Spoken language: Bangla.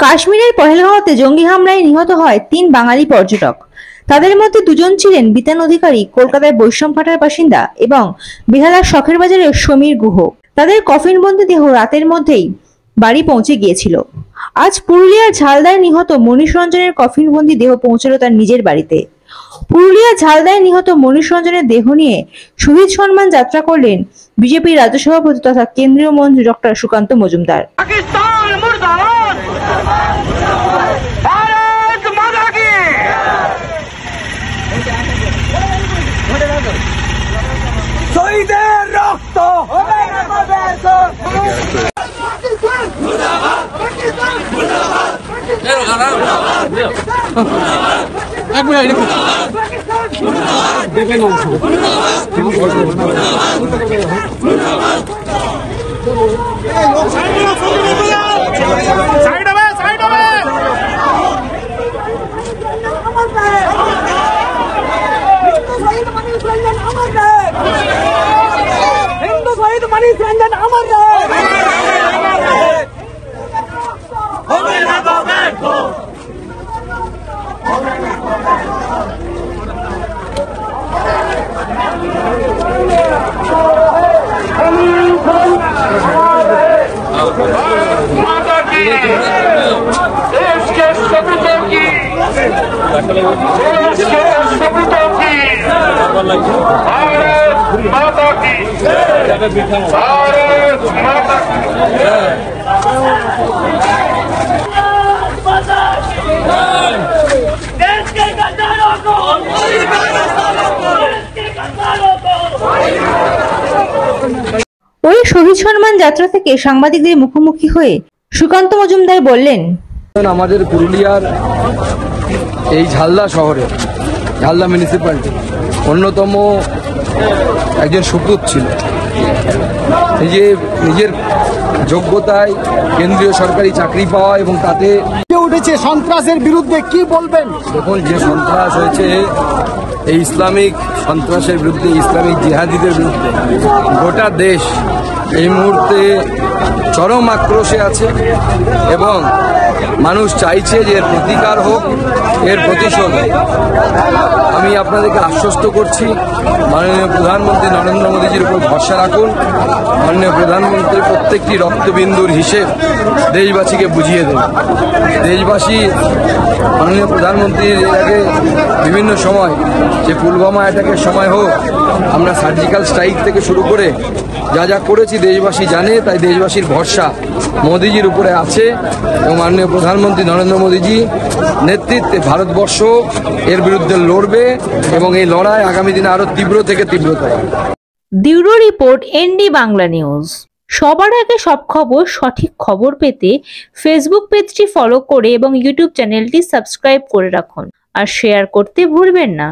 কাশ্মীরের পহেলগাঁওতে জঙ্গি হামলায় নিহত হয় ৩ বাঙালি পর্যটক। তাদের মধ্যে ২ জন ছিলেন বিতান অধিকারী, কলকাতার বৈষ্ণবঘাটার বাসিন্দা, এবং বেহালার শখের বাজারের সমীর গুহ। তাদের কফিনবন্দি দেহ রাতের মধ্যেই বাড়ি পৌঁছে গিয়েছিল। আজ পুরুলিয়ার ঝালদায় নিহত মনীষ রঞ্জনের কফিনবন্দি দেহ পৌঁছলো তার নিজের বাড়িতে। পুরুলিয়ার ঝালদায় নিহত মনীষ রঞ্জনের দেহ নিয়ে শহীদ সম্মান যাত্রা করলেন বিজেপির রাজ্য সভাপতি তথা কেন্দ্রীয় মন্ত্রী ডক্টর সুকান্ত মজুমদার। শহীদের রক্ত मनीष रंजन अमर माता की देश के सपूतों की भारत माता की भारत माता की देश के गद्दारों को ওই শহীদ সম্মান যাত্রা থেকে সাংবাদিকদের মুখোমুখি হয়ে সুকান্ত মজুমদার বললেন, আমাদের পুরুলিয়ার এই ঝালদা শহরে ঝালদা মিউনিসিপ্যালিটি অন্যতম একজন সুপুত ছিল। নিজের যোগ্যতায় কেন্দ্রীয় সরকারি চাকরি পাওয়া এবং তাতে উঠেছে সন্ত্রাসের বিরুদ্ধে কি বলবেন? দেখুন, যে সন্ত্রাস হয়েছে এই ইসলামিক সন্ত্রাসের বিরুদ্ধে, ইসলামিক জিহাদিদের বিরুদ্ধে গোটা দেশ এই মুহূর্তে চরম আক্রোশে আছে এবং মানুষ চাইছে যে এর প্রতিকার হোক, এর প্রতিশোধ হোক। আমি আপনাদেরকে আশ্বস্ত করছি, মাননীয় প্রধানমন্ত্রী নরেন্দ্র মোদীজির উপর ভরসা রাখুন। মাননীয় প্রধানমন্ত্রীর প্রত্যেকটি রক্তবিন্দুর হিসেব দেশবাসীকে বুঝিয়ে দেবে। দেশবাসী মাননীয় প্রধানমন্ত্রীর এর আগে বিভিন্ন সময়, যে পুলওয়ামা অ্যাটাকের সময় হোক, আমরা সার্জিক্যাল স্ট্রাইক থেকে শুরু করে যা যা করেছি দেশবাসী জানে। তাই দেশবাসীর ভরসা মোদীজির উপরে আছে এবং মাননীয় প্রধানমন্ত্রী নরেন্দ্র মোদীজি নেতৃত্বে ভারতবর্ষ এর বিরুদ্ধে লড়বে এবং এই লড়াই আগামী দিনে আরো তীব্র থেকে তীব্রতর। Bureau report, ND Bangla news. সবার আগে সব খবর, সঠিক খবর পেতে ফেসবুক পেজটি ফলো করে এবং ইউটিউব চ্যানেলটি সাবস্ক্রাইব করে রাখুন আর শেয়ার করতে ভুলবেন না।